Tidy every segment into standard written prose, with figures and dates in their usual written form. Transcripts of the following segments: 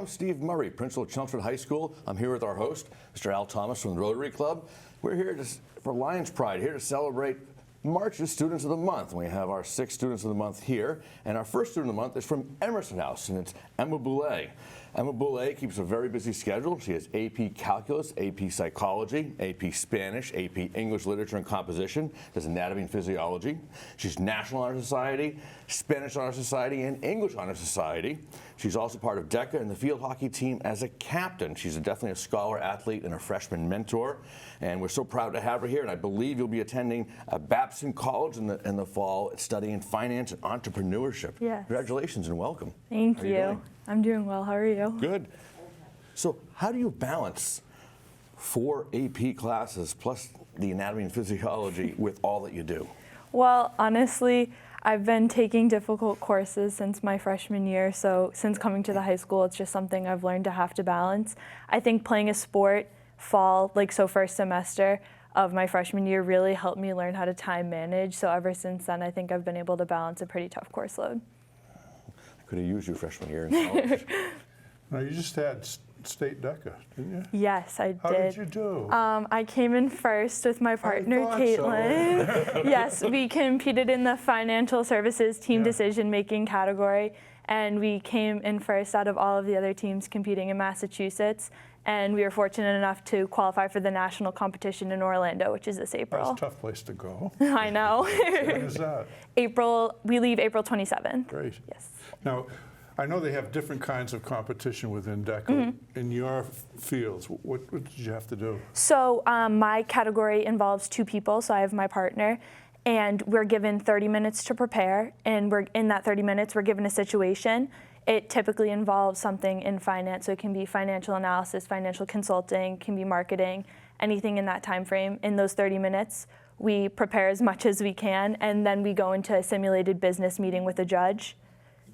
I'm Steve Murray, principal of Chelmsford High School. I'm here with our host, Mr. Al Thomas from the Rotary Club. We're here for Lions Pride, here to celebrate March's Students of the Month. We have our 6 Students of the Month here, and our first Student of the Month is from Emerson House, and it's Emma Bouley. Emma Bouley keeps a very busy schedule. She has AP Calculus, AP Psychology, AP Spanish, AP English Literature and Composition, does Anatomy and Physiology. She's National Honor Society, Spanish Honor Society, and English Honor Society. She's also part of DECA and the field hockey team as a captain. She's definitely a scholar, athlete, and a freshman mentor. And we're so proud to have her here. And I believe you'll be attending Babson College in the fall, studying finance and entrepreneurship. Yes. Congratulations and welcome. Thank you. I'm doing well. How are you? Good. So how do you balance 4 AP classes plus the anatomy and physiology with all that you do? Well, honestly, I've been taking difficult courses since my freshman year, so since coming to the high school, it's just something I've learned to have to balance. I think playing a sport first semester of my freshman year really helped me learn how to time manage, so ever since then, I think I've been able to balance a pretty tough course load. I could have used you freshman year in college. Now, you just had state DECA, didn't you? Yes, I did. How did you do? I came in first with my partner, Caitlin. So. Yes, we competed in the financial services team decision-making category, and we came in first out of all of the other teams competing in Massachusetts. And we were fortunate enough to qualify for the national competition in Orlando, which is this April. That's a tough place to go. I know. When is that? We leave April 27th. Great. Yes. Now, I know they have different kinds of competition within DECA. In your fields, what did you have to do? So my category involves 2 people, so I have my partner, and we're given 30 minutes to prepare, and in that 30 minutes, we're given a situation. It typically involves something in finance, so it can be financial analysis, financial consulting, can be marketing, anything in that time frame. In those 30 minutes, we prepare as much as we can, and then we go into a simulated business meeting with a judge.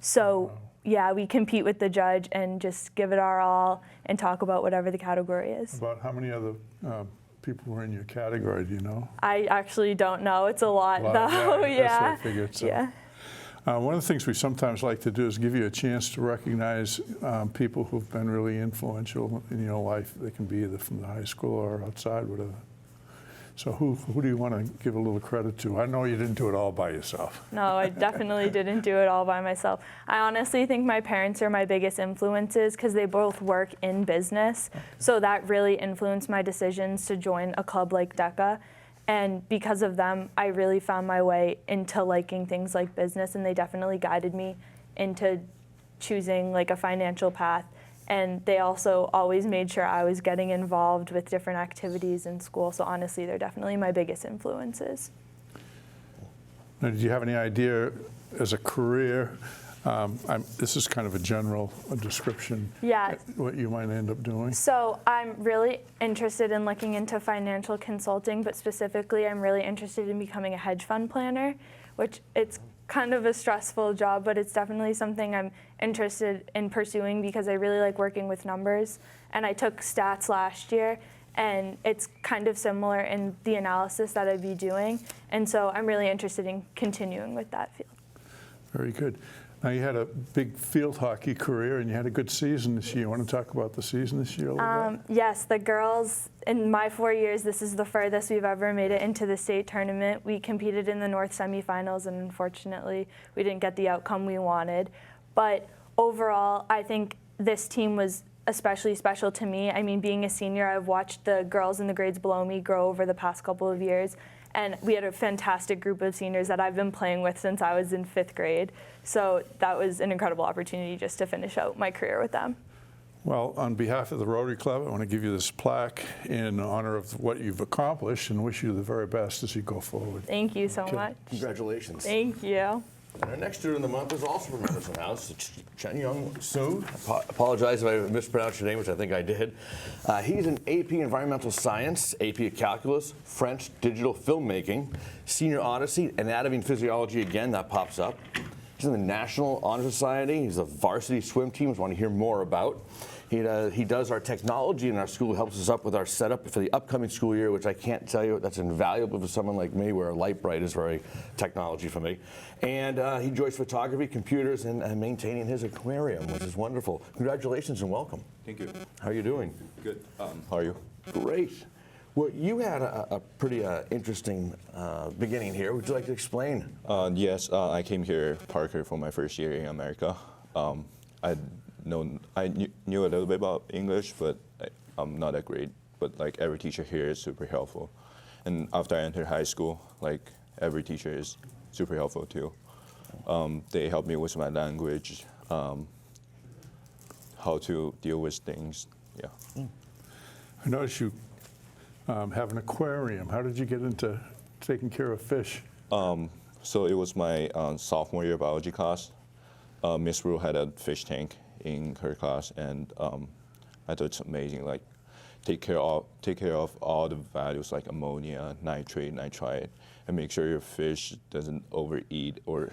So yeah, we compete with the judge and just give it our all and talk about whatever the category is. About how many other people were in your category, do you know? I actually don't know. It's a lot though. Yeah, that's what I figured. So. Yeah. One of the things we sometimes like to do is give you a chance to recognize people who've been really influential in your life. They can be either from the high school or outside, whatever. So who do you want to give a little credit to? I know you didn't do it all by yourself. No, I definitely didn't do it all by myself. I honestly think my parents are my biggest influences because they both work in business. So that really influenced my decisions to join a club like DECA. And because of them, I really found my way into liking things like business, and they definitely guided me into choosing like a financial path. And they also always made sure I was getting involved with different activities in school. So honestly, they're definitely my biggest influences. Now, did you have any idea as a career, this is kind of a general description, what you might end up doing? So I'm really interested in looking into financial consulting, but specifically I'm really interested in becoming a hedge fund planner, which it's kind of a stressful job, but it's definitely something I'm interested in pursuing because I really like working with numbers. And I took stats last year, and it's kind of similar in the analysis that I'd be doing. And so I'm really interested in continuing with that field. Very good. Now, you had a big field hockey career, and you had a good season this year. You want to talk about the season this year a little bit? Yes, the girls, in my 4 years, this is the furthest we've ever made it into the state tournament. We competed in the North semifinals, and unfortunately, we didn't get the outcome we wanted. But overall, I think this team was especially special to me. I mean, being a senior, I've watched the girls in the grades below me grow over the past couple of years. And we had a fantastic group of seniors that I've been playing with since I was in 5th grade. So that was an incredible opportunity just to finish out my career with them. Well, on behalf of the Rotary Club, I want to give you this plaque in honor of what you've accomplished and wish you the very best as you go forward. Thank you so much. Congratulations. Thank you. And our next student of the month is also from Emerson House, Chengwen. Apologize if I mispronounced your name, which I think I did. He's in AP Environmental Science, AP Calculus, French Digital Filmmaking, Senior Odyssey, Anatomy and Physiology again, that pops up. He's in the National Honor Society. He's a varsity swim team, which I want to hear more about. He does our technology in our school, helps us up with our setup for the upcoming school year, which I can't tell you, that's invaluable for someone like me, where Light-Bright is very technology for me. And he enjoys photography, computers, and maintaining his aquarium, which is wonderful. Congratulations and welcome. Thank you. How are you doing? Good. How are you? Great. Well, you had a pretty interesting beginning here. Would you like to explain? Yes, I came here, Parker, for my first year in America. I knew a little bit about English, but I'm not that great. But like every teacher here is super helpful. And after I entered high school, like every teacher is super helpful too. They helped me with my language, how to deal with things. Yeah. I noticed you have an aquarium. How did you get into taking care of fish? So it was my sophomore year biology class. Miss Rule had a fish tank in her class, and I thought it's amazing. Like, take care of all the values like ammonia, nitrate, nitrite, and make sure your fish doesn't overeat or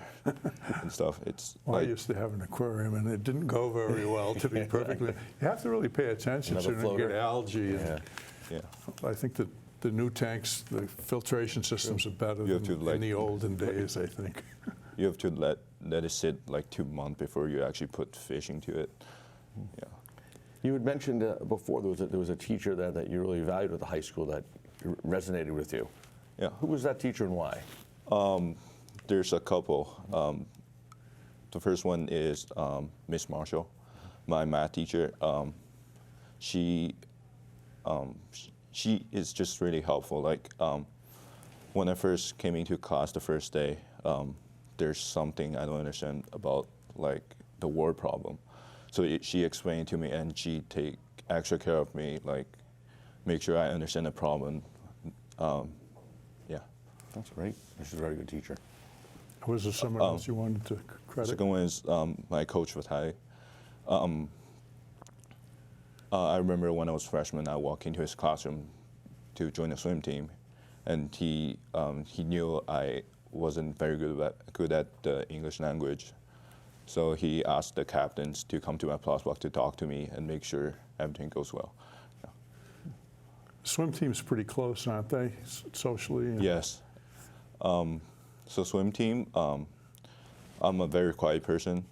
and stuff. It's Well, like, I used to have an aquarium, and it didn't go very well, to be perfectly. You have to really pay attention so you don't get algae. And yeah. I think that the new tanks, the filtration systems are better You have than to, like- in the olden days, I think. You have to let it sit like 2 months before you actually put fish into it. Yeah. You had mentioned before there was a teacher that you really valued at the high school that resonated with you. Yeah. Who was that teacher and why? There's a couple. The first one is Miss Marshall, my math teacher. She is just really helpful. Like when I first came into class the first day, there's something I don't understand about like the word problem. So she explained to me, and she take extra care of me, like make sure I understand the problem. Yeah. That's great. She's a very good teacher. Was there someone else you wanted to credit? Second one is my coach, Chaudhary. I remember when I was a freshman, I walked into his classroom to join the swim team, and he knew I wasn't very good at the English language, so he asked the captains to come to my class block to talk to me and make sure everything goes well. Yeah. Swim team's pretty close, aren't they, socially? Yes. So swim team, I'm a very quiet person.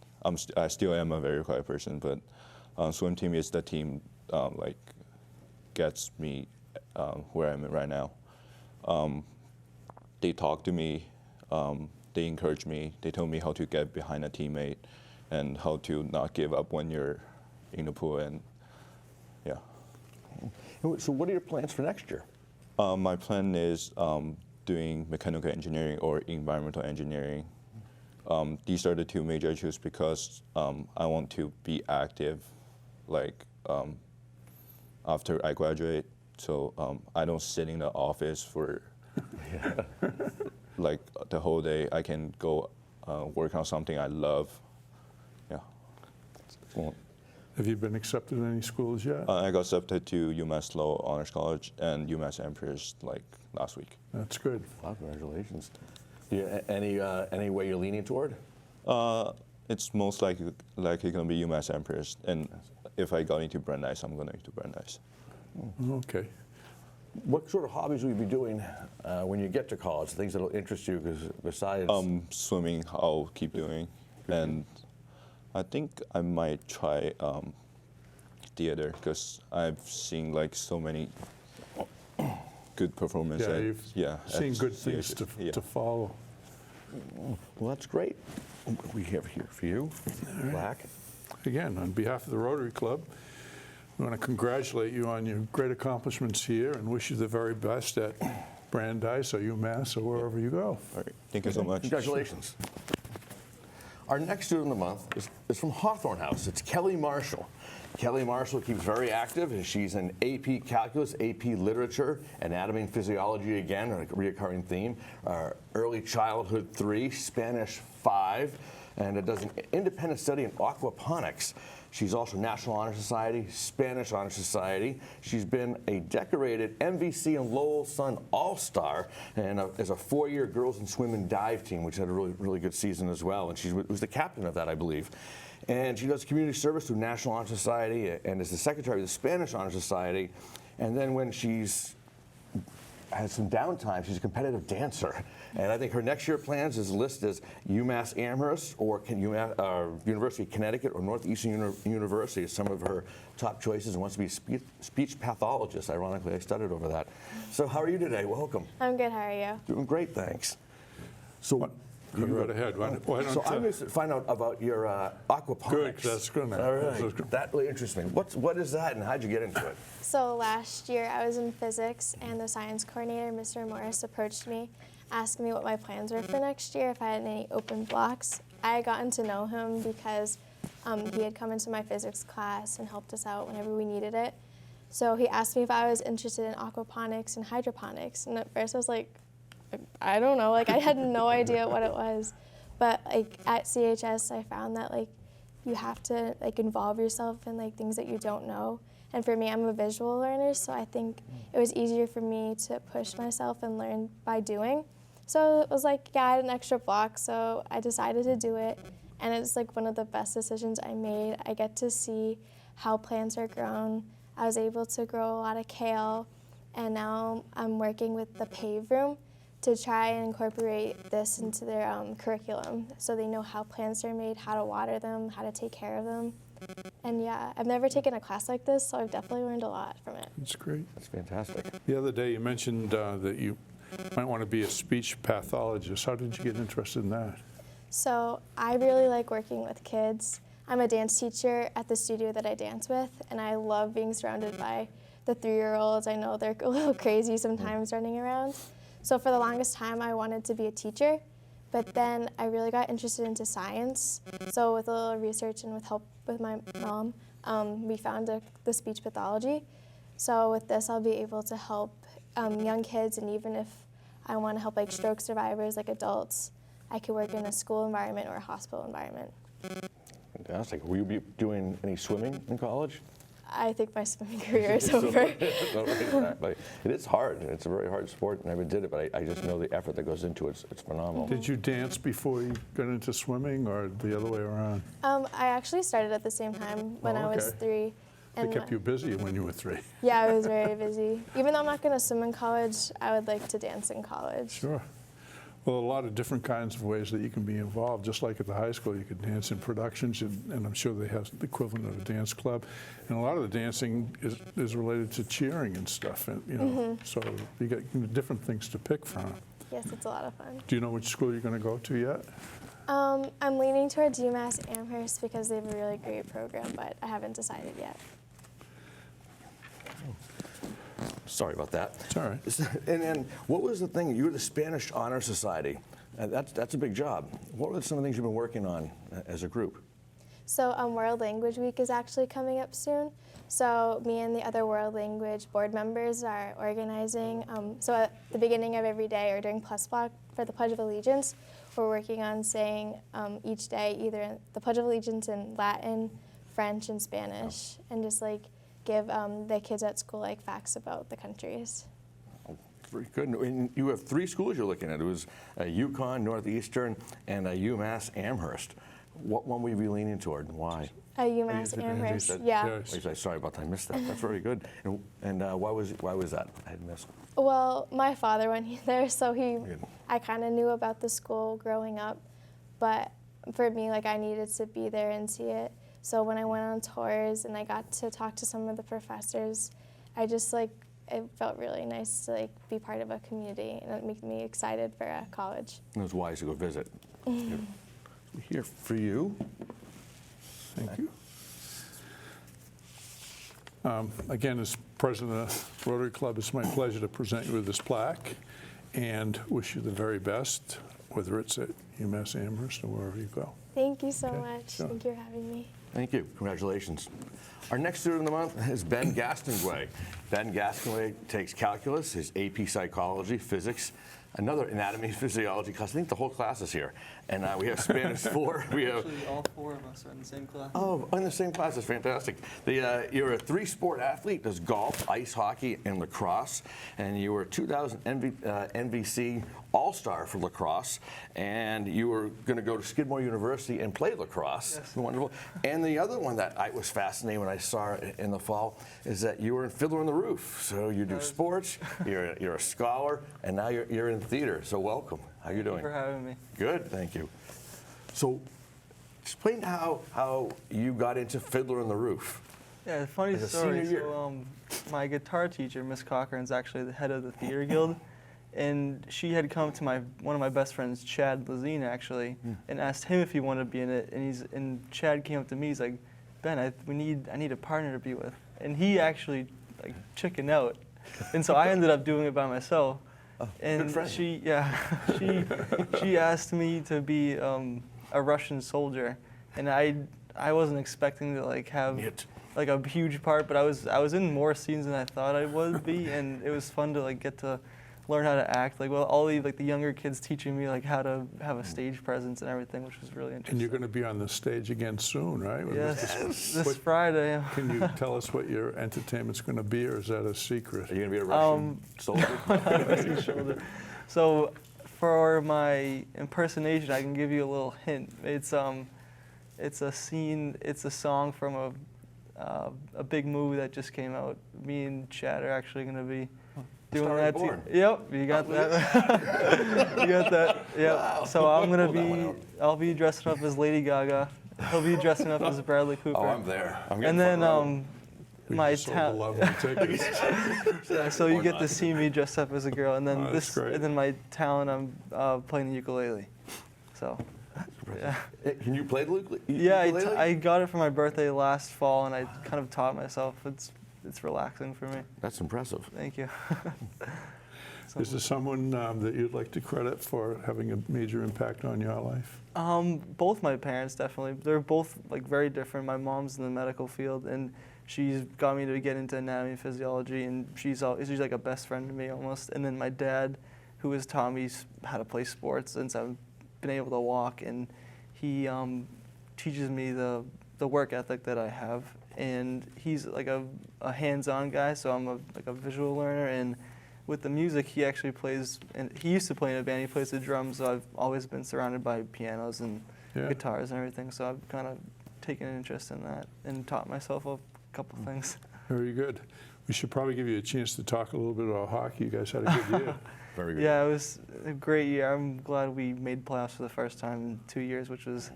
I still am a very quiet person, but swim team is the team like gets me where I'm at right now. They talk to me, they encourage me, they tell me how to get behind a teammate and how to not give up when you're in the pool, and yeah. So what are your plans for next year? My plan is doing mechanical engineering or environmental engineering. These are the two major I choose because I want to be active, like after I graduate. So I don't sit in the office for like the whole day. I can go work on something I love. Yeah. Well, Have you been accepted in any schools yet? I got accepted to UMass Lowell Honors College and UMass Empress like last week. That's good. Wow, congratulations. Any way you're leaning toward? It's most likely going to be UMass Empress, and if I got into Brandeis, I'm going to Brandeis. Okay. What sort of hobbies will you be doing when you get to college? Things that'll interest you, because besides Swimming, I'll keep doing, and I think I might try theater because I've seen like so many good performances. Yeah, you've seen good things to follow. well, that's great. We have here for you, Black. Again, on behalf of the Rotary Club, we want to congratulate you on your great accomplishments here and wish you the very best at Brandeis or UMass or wherever you go. All right, thank you so much. Congratulations. Our next student of the month is from Hawthorne House. It's Kelly Marshall. Kelly Marshall keeps very active. She's in AP Calculus, AP Literature, Anatomy and Physiology again, a reoccurring theme. Early Childhood 3, Spanish 5. and does an independent study in aquaponics. She's also National Honor Society, Spanish Honor Society. She's been a decorated MVC and Lowell Sun All-Star, and is a 4-year girls and swim and dive team, which had a really good season as well. And she was the captain of that, I believe. And she does community service through National Honor Society and is the secretary of the Spanish Honor Society. And then when she's has some downtime, she's a competitive dancer. And I think her next year plans is listed as UMass Amherst or University of Connecticut or Northeastern University as some of her top choices, and wants to be a speech pathologist. Ironically, I studied over that. So how are you today? Welcome. I'm good. How are you? Doing great, thanks. So Go right ahead. Why don't I'm going to find out about your aquaponics. Good, that's good. All right, that really interests me. What is that, and how'd you get into it? So last year I was in physics, and the science coordinator, Mr. Morris, approached me, asking me what my plans were for next year, if I had any open blocks. I had gotten to know him because he had come into my physics class and helped us out whenever we needed it. So he asked me if I was interested in aquaponics and hydroponics, and at first I was like, I don't know, like I had no idea what it was. But like at CHS, I found that like you have to like involve yourself in like things that you don't know. And for me, I'm a visual learner, so I think it was easier for me to push myself and learn by doing. So it was like, yeah, I had an extra block, so I decided to do it. And it's like one of the best decisions I made. I get to see how plants are grown. I was able to grow a lot of kale, and now I'm working with the PAVE room to try and incorporate this into their curriculum so they know how plants are made, how to water them, how to take care of them. And yeah, I've never taken a class like this, so I've definitely learned a lot from it. That's great. That's fantastic. The other day you mentioned that you might want to be a speech pathologist. How did you get interested in that? So I really like working with kids. I'm a dance teacher at the studio that I dance with, and I love being surrounded by the 3-year-olds. I know they're a little crazy sometimes running around. So for the longest time, I wanted to be a teacher, but then I really got interested into science. So with a little research and with help with my mom, we found the speech pathology. So with this, I'll be able to help young kids, and even if I want to help like stroke survivors, like adults, I could work in a school environment or a hospital environment. Fantastic. Will you be doing any swimming in college? I think my swimming career is over. Exactly. It is hard. It's a very hard sport. I never did it, but I just know the effort that goes into it. It's phenomenal. Did you dance before you got into swimming, or the other way around? I actually started at the same time when I was 3. They kept you busy when you were 3. Yeah, I was very busy. Even though I'm not going to swim in college, I would like to dance in college. Sure. Well, a lot of different kinds of ways that you can be involved. Just like at the high school, you could dance in productions, and I'm sure they have the equivalent of a dance club. And a lot of the dancing is related to cheering and stuff, and you know. So you got different things to pick from. Yes, it's a lot of fun. Do you know which school you're going to go to yet? I'm leaning towards UMass Amherst because they have a really great program, but I haven't decided yet. Sorry about that. It's all right. And then, what was the thing? You were the Spanish Honor Society. That's a big job. What were some of the things you've been working on as a group? So World Language Week is actually coming up soon. So me and the other World Language board members are organizing. So at the beginning of every day or during Plus Block for the Pledge of Allegiance, we're working on saying each day either the Pledge of Allegiance in Latin, French, and Spanish, and just like give the kids at school like facts about the countries. Oh, very good. And you have 3 schools you're looking at. It was UConn, Northeastern, and UMass Amherst. What one will you be leaning toward, and why? UMass Amherst, yeah. Sorry about that. I missed that. That's very good. And why was that? I had missed. Well, my father went there, so I kind of knew about the school growing up, but for me, like I needed to be there and see it. So when I went on tours and I got to talk to some of the professors, I just like, it felt really nice to like be part of a community, and it made me excited for college. It was wise to go visit. We're here for you. Thank you. Again, as president of the Rotary Club, it's my pleasure to present you with this plaque and wish you the very best, whether it's at UMass Amherst or wherever you go. Thank you so much. Sure. Thank you for having me. Thank you. Congratulations. Our next student of the month is Ben Gastonguay. Ben Gastonguay takes calculus, his AP psychology, physics, another anatomy and physiology class. I think the whole class is here. and we have Spanish 4. We have. Actually, all 4 of us are in the same class. Oh, in the same class. That's fantastic. You're a 3-sport athlete. Does golf, ice hockey, and lacrosse. And you were a 2000 NBC All-Star for lacrosse. And you were going to go to Skidmore University and play lacrosse. Yes. Wonderful. And the other one that I was fascinated when I saw it in the fall is that you were in Fiddler on the Roof. So you do sports. You're a scholar, and now you're in theater. So welcome. How you doing? Thank you for having me. Good, thank you. So, explain how you got into Fiddler on the Roof. Yeah, funny As a story. senior year. So, my guitar teacher, Miss Cochran's actually the head of the theater guild, and she had come to one of my best friends, Chad Lazine, actually, and asked him if he wanted to be in it. And Chad came up to me. He's like, Ben, I need a partner to be with, and he actually like chickened out, and so I ended up doing it by myself. And good friend. she asked me to be a Russian soldier, and I wasn't expecting to like have like a huge part, but I was in more scenes than I thought I would be, and it was fun to like get to learn how to act. Like all the younger kids teaching me like how to have a stage presence and everything, which was really interesting. And you're going to be on the stage again soon, right? Yes, this Friday. Can you tell us what your entertainment's going to be, or is that a secret? Are you going to be a Russian soldier? So for my impersonation, I can give you a little hint. It's a scene. It's a song from a big movie that just came out. Me and Chad are actually going to be doing Star that. is Born. Yep, you got that. You got that. Yep. Wow. So I'm gonna Pull that one I'll be dressing up as Lady Gaga. He'll be dressing up as Bradley Cooper. Oh, I'm there. I'm And then We my just sold 11 tickets. yeah, so you Or get not. to see me dressed up as a girl, and then Oh, that's great. and then my talent, I'm playing the ukulele. So yeah. Can you play the Yeah, ukulele? I got it for my birthday last fall, and I kind of taught myself. It's relaxing for me. That's impressive. Thank you. Is there someone that you'd like to credit for having a major impact on your life? Both my parents, definitely. They're both like very different. My mom's in the medical field, and she's got me to get into anatomy and physiology, and she's like a best friend to me almost. And then my dad, who has taught me how to play sports since I've been able to walk, and he teaches me the work ethic that I have. And he's like a hands-on guy, so I'm like a visual learner. And with the music, he actually plays, and he used to play in a band. He plays the drums, so I've always been surrounded by pianos and guitars and everything. So I've kind of taken an interest in that and taught myself a couple things. Very good. We should probably give you a chance to talk a little bit about hockey. You guys had a good year. Very good. Yeah, it was a great year. I'm glad we made playoffs for the first time in 2 years, which was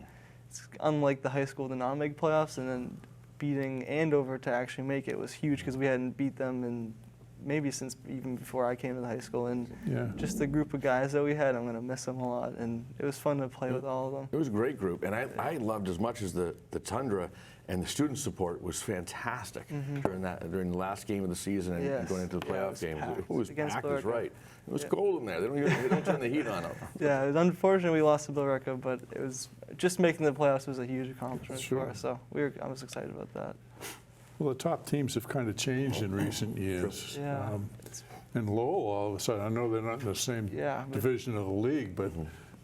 it's unlike the high school to not make playoffs, and then beating Andover to actually make it was huge because we hadn't beat them in maybe since even before I came to the high school. And just the group of guys that we had, I'm going to miss them a lot. And it was fun to play with all of them. It was a great group, and I loved as much as the Tundra, and the student support was fantastic during the last game of the season and going into the playoff game. It was Against packed, is Billerica. right. It was cold in there. They don't turn the heat on them. Yeah, it was unfortunate we lost to Billerica, but it was just making the playoffs was a huge accomplishment for us. So I was excited about that. Well, the top teams have kind of changed in recent years. Yeah. And Lowell, all of a sudden, I know they're not in the same division of the league, but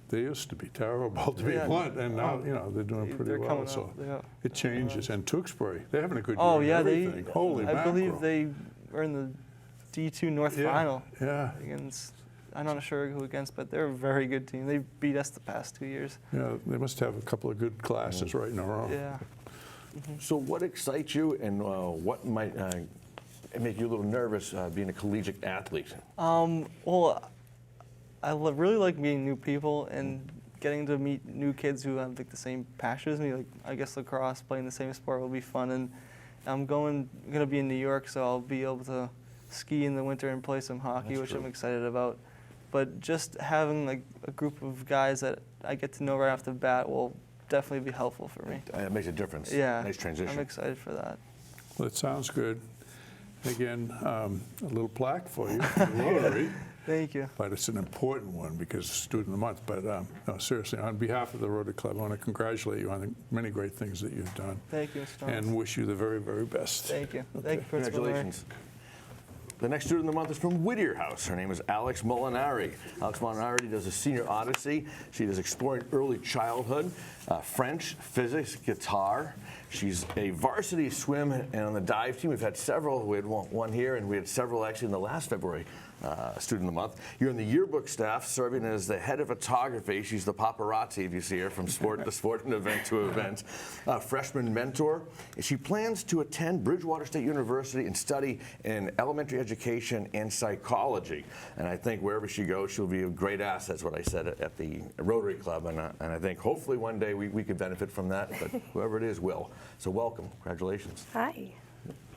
they used to be terrible, to be blunt, and now they're doing pretty well. coming So up, it changes. And Tewksbury, they're having a good year. Oh in yeah, everything. Holy I believe mackerel. they were in the D2 North final Yeah. against. I'm not sure who against, but they're a very good team. They beat us the past 2 years. Yeah, they must have a couple of good classes right in a row. Yeah. So what excites you, and what might make you a little nervous being a collegiate athlete? Well, I really like meeting new people and getting to meet new kids who have like the same passion as me. Like I guess lacrosse, playing the same sport will be fun. And I'm gonna be in New York, so I'll be able to ski in the winter and play some hockey, which I'm excited about. But just having like a group of guys that I get to know right off the bat will definitely be helpful for me. It makes a difference. Yeah, Nice transition. I'm excited for that. Well, it sounds good. Again, a little plaque for you, from the Rotary. Thank you. But it's an important one because it's Student of the Month. But no, seriously, on behalf of the Rotary Club, I want to congratulate you on the many great things that you've done. Thank you, Mr. Thomas. And wish you the very, very best. Thank you. Thank you, Principal Murray. Congratulations. The next student of the month is from Whittier House. Her name is Alex Molinari. Alex Molinari does a senior odyssey. She is exploring early childhood, French, physics, guitar. She's a varsity swim and on the dive team. We've had several. We had one here, and we had several actually in the last February student of the month. You're in the yearbook staff, serving as the head of photography. She's the paparazzi, if you see her, from sport to sport and event to event. Freshman mentor. She plans to attend Bridgewater State University and study in elementary education and psychology. And I think wherever she goes, she'll be a great asset. That's what I said at the Rotary Club. And I think hopefully one day we could benefit from that, but whoever it is will. So welcome. Congratulations. Hi.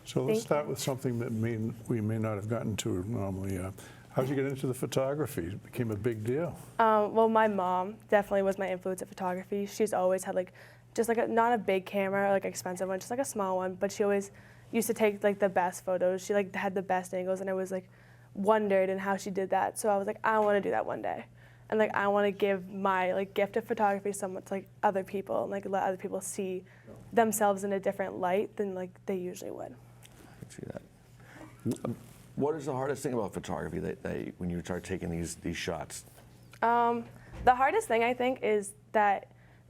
So let's start with something that we may not have gotten to normally. How'd you get into the photography? It became a big deal. Well, my mom definitely was my influence at photography. She's always had just not a big camera, like expensive one, just like a small one, but she always used to take like the best photos. She had the best angles, and I was like wondered in how she did that. So I was like, I want to do that one day. And like I want to give my gift of photography somewhat to like other people, and like let other people see themselves in a different light than like they usually would. See that. What is the hardest thing about photography that when you start taking these shots? The hardest thing I think is that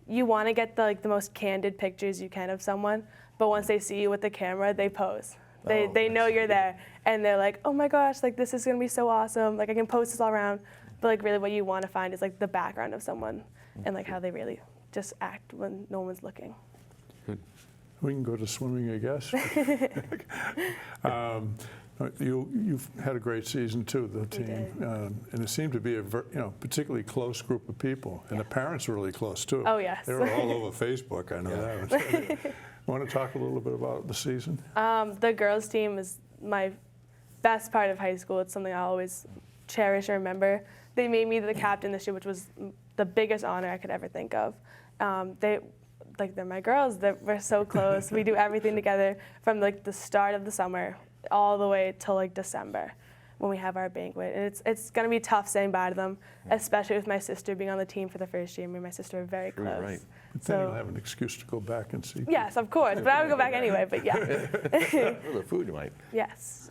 you want to get the most candid pictures you can of someone, but once they see you with the camera, they pose. They know you're there, and they're like, oh my gosh, like this is gonna be so awesome. Like I can post this all around, but like really what you want to find is like the background of someone and like how they really just act when no one's looking. Good. We can go to swimming, I guess. You've had a great season too, the team, and it seemed to be a particularly close group of people, and the parents were really close too. Oh yes. They were all over Facebook. I know that. Want to talk a little bit about the season? The girls' team is my best part of high school. It's something I always cherish and remember. They made me the captain this year, which was the biggest honor I could ever think of. They're my girls. We're so close. We do everything together from the start of the summer all the way till December when we have our banquet. And it's gonna be tough saying bye to them, especially with my sister being on the team for the first year. Me and my sister are very close. Right. But then you'll have an excuse to go back and see. Yes, of course. But I would go back anyway. But yeah. For the food, you might. Yes.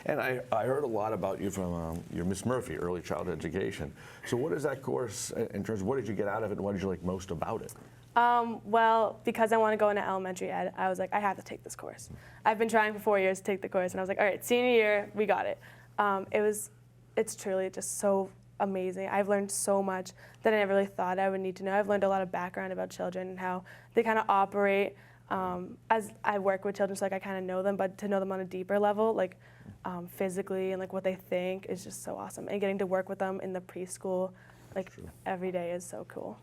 And I heard a lot about you from your Miss Murphy, early childhood education. So what is that course in terms of what did you get out of it, and what did you like most about it? Well, because I want to go into elementary ed, I was like, I have to take this course. I've been trying for 4 years to take the course, and I was like, all right, senior year, we got it. It's truly just so amazing. I've learned so much that I never really thought I would need to know. I've learned a lot of background about children and how they kind of operate. As I work with children, so I kind of know them, but to know them on a deeper level, physically and what they think is just so awesome. And getting to work with them in the preschool, every day is so cool.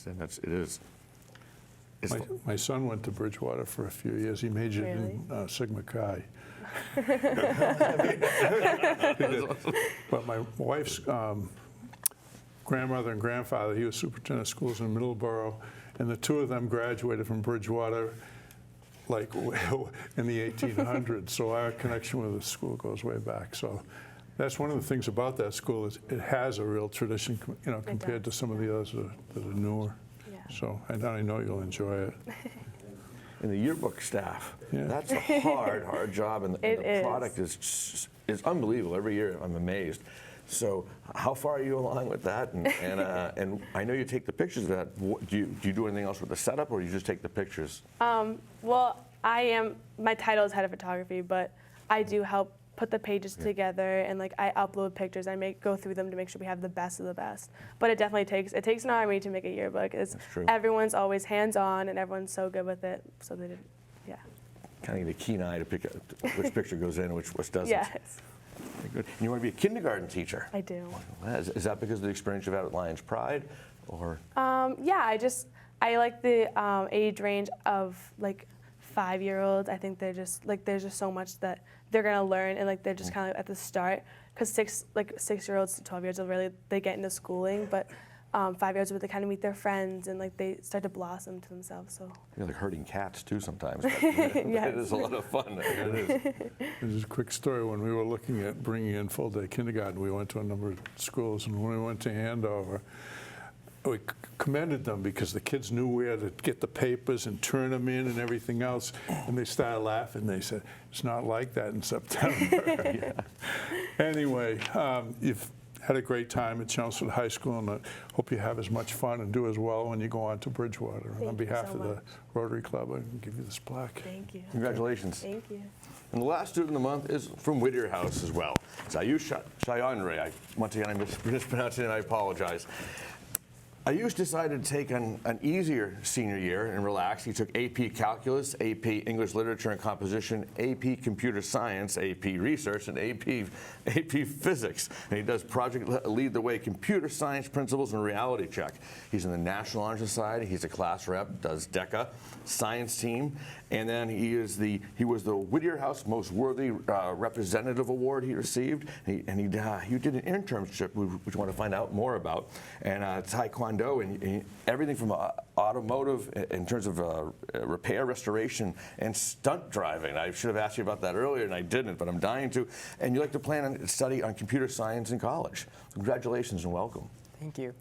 It is. My son went to Bridgewater for a few years. He majored in Sigma Chi. But my wife's grandmother and grandfather, he was superintendent of schools in Middleborough, and the two of them graduated from Bridgewater in the 1800s. So our connection with the school goes way back. So that's one of the things about that school is it has a real tradition, compared to some of the others that are newer. Yeah. So I know you'll enjoy it. And the yearbook staff, Yeah. that's a hard job, and the product is unbelievable. Every year I'm amazed. So how far are you along with that? And I know you take the pictures of that. Do you do anything else with the setup, or do you just take the pictures? Well, my title is head of photography, but I do help put the pages together, and I upload pictures. I go through them to make sure we have the best of the best. But it definitely takes an army to make a yearbook. That's true. Everyone's always hands-on, and everyone's so good with it. So they did, yeah. Kind of need a keen eye to pick up which picture goes in and which doesn't. Yes. Very good. And you want to be a kindergarten teacher? I do. Is that because of the experience you've had at Lions Pride, or? Yeah, I like the age range of 5-year-olds. I think there's just so much that they're gonna learn, and they're just kind of at the start. Because 6-year-olds to 12-year-olds really they get into schooling, but 5-year-olds they kind of meet their friends and they start to blossom to themselves. So You're like herding cats too sometimes. But it is a lot of fun. It is. There's a quick story. When we were looking at bringing in full-day kindergarten, we went to a number of schools, and when we went to handover, we commended them because the kids knew where to get the papers and turn them in and everything else. And they started laughing. They said, it's not like that in September. Anyway, you've had a great time at Chelmsford High School, and I hope you have as much fun and do as well when you go on to Bridgewater. And on behalf of the Rotary Club, I can give you this plaque. Thank you. Congratulations. Thank you. And the last student of the month is from Whittier House as well. It's Ayush Chaudhary. Once again, I mispronounced it and I apologize. Ayush decided to take an easier senior year and relax. He took AP Calculus, AP English Literature and Composition, AP Computer Science, AP Research, and AP Physics. And he does Project Lead the Way Computer Science Principles and Reality Check. He's in the National Honor Society. He's a class rep, does DECA, Science Team, and then he was the Whittier House Most Worthy Representative Award he received. He did an internship, which we want to find out more about, and Taekwondo, and everything from automotive in terms of repair, restoration, and stunt driving. I should have asked you about that earlier, and I didn't, but I'm dying to. And you like to plan on study on computer science in college. Congratulations and welcome. Thank you.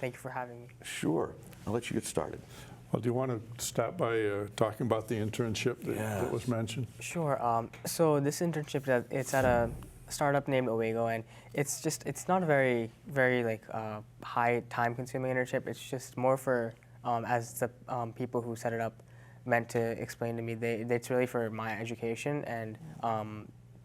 Thank you for having me. Sure. I'll let you get started. Well, do you want to start by talking about the internship that was mentioned? Sure. So this internship, it's at a startup named Owego, and it's not a very like high time-consuming internship. It's just more for as the people who set it up meant to explain to me. It's really for my education and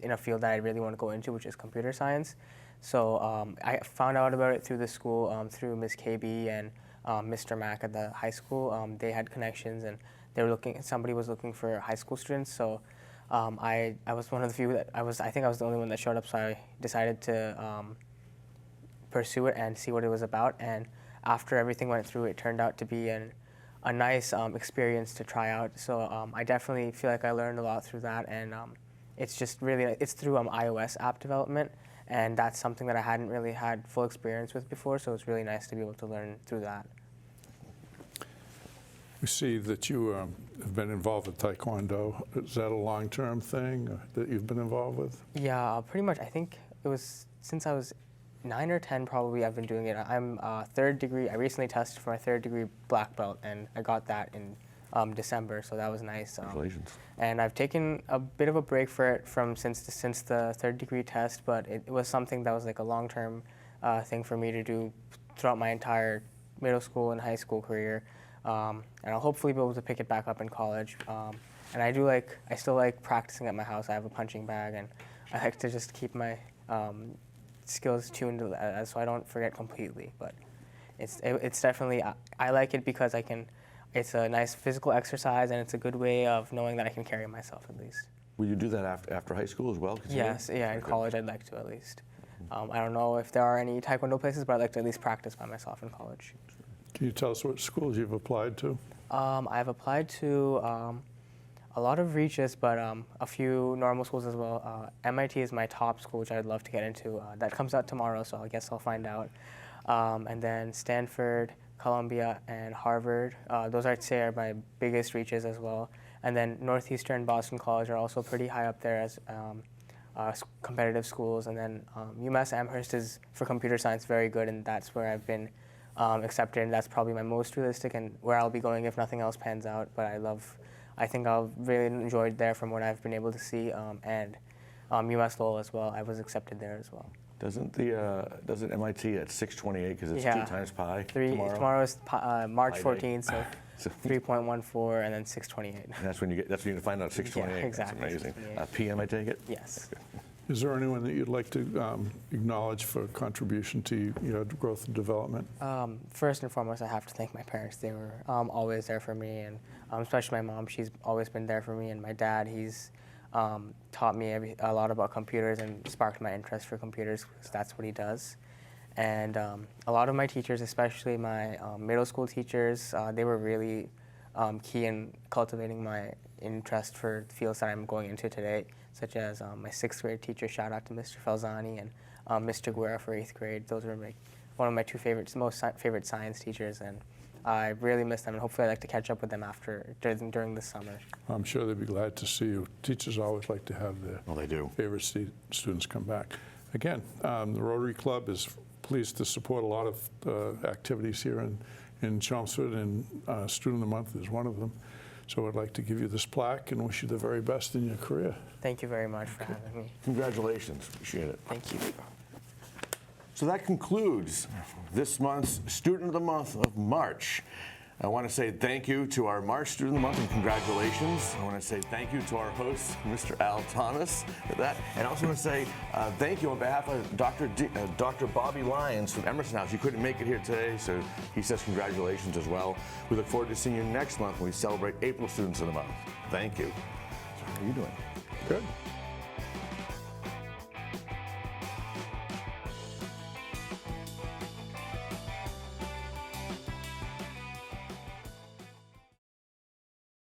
in a field that I really want to go into, which is computer science. So I found out about it through the school, through Ms. KB and Mr. Mack at the high school. They had connections, and they were somebody was looking for high school students. So I was one of the few that I think I was the only one that showed up. So I decided to pursue it and see what it was about. And after everything went through, it turned out to be a nice experience to try out. So I definitely feel like I learned a lot through that. And it's just really, it's through iOS app development. And that's something that I hadn't really had full experience with before, so it's really nice to be able to learn through that. We see that you have been involved with Taekwondo. Is that a long-term thing that you've been involved with? Yeah, pretty much. I think it was since I was 9 or 10 probably I've been doing it. I'm third degree. I recently tested for my third degree black belt, and I got that in December, so that was nice. Congratulations. And I've taken a bit of a break for it since the third degree test, but it was something that was like a long-term thing for me to do throughout my entire middle school and high school career. And I'll hopefully be able to pick it back up in college. And I still like practicing at my house. I have a punching bag, and I like to just keep my skills tuned so I don't forget completely. But it's definitely, I like it because it's a nice physical exercise, and it's a good way of knowing that I can carry myself at least. Will you do that after high school as well? Yes, yeah, in college I'd like to at least. I don't know if there are any Taekwondo places, but I'd like to at least practice by myself in college. Can you tell us what schools you've applied to? I've applied to a lot of Regis, but a few normal schools as well. MIT is my top school, which I'd love to get into. That comes out tomorrow, so I guess I'll find out. And then Stanford, Columbia, and Harvard. Those I'd say are my biggest reaches as well. And then Northeastern, Boston College are also pretty high up there as competitive schools. And then UMass Amherst is, for computer science, very good, and that's where I've been accepted, and that's probably my most realistic and where I'll be going if nothing else pans out. But I think I'll really enjoy it there from what I've been able to see. And UMass Lowell as well, I was accepted there as well. Doesn't MIT at 628 because it's 2 times pi tomorrow? Tomorrow is March 14th, so 3.14 and then 628. And that's when you find out 628. Yeah, exactly. That's amazing. PM, I take it? Yes. Is there anyone that you'd like to acknowledge for contribution to your growth and development? First and foremost, I have to thank my parents. They were always there for me, and especially my mom. She's always been there for me, and my dad, he's taught me a lot about computers and sparked my interest for computers because that's what he does. And a lot of my teachers, especially my middle school teachers, they were really key in cultivating my interest for fields that I'm going into today, such as my 6th grade teacher, shout out to Mr. Falzani, and Mr. Guerra for 8th grade. Those were one of my most favorite science teachers, and I really miss them, and hopefully I'd like to catch up with them during the summer. I'm sure they'd be glad to see you. Teachers always like to have their favorite students come back. Again, the Rotary Club is pleased to support a lot of activities here in in Chelmsford, and Student of the Month is one of them. So I'd like to give you this plaque and wish you the very best in your career. Thank you very much for having me. Congratulations. Appreciate it. Thank you. So that concludes this month's Student of the Month of March. I want to say thank you to our March Student of the Month and congratulations. I want to say thank you to our host, Mr. Al Thomas, for that. And I also want to say thank you on behalf of Dr. Bobby Lyons from Emerson House. He couldn't make it here today, so he says congratulations as well. We look forward to seeing you next month when we celebrate April Students of the Month. Thank you. So how are you doing? Good.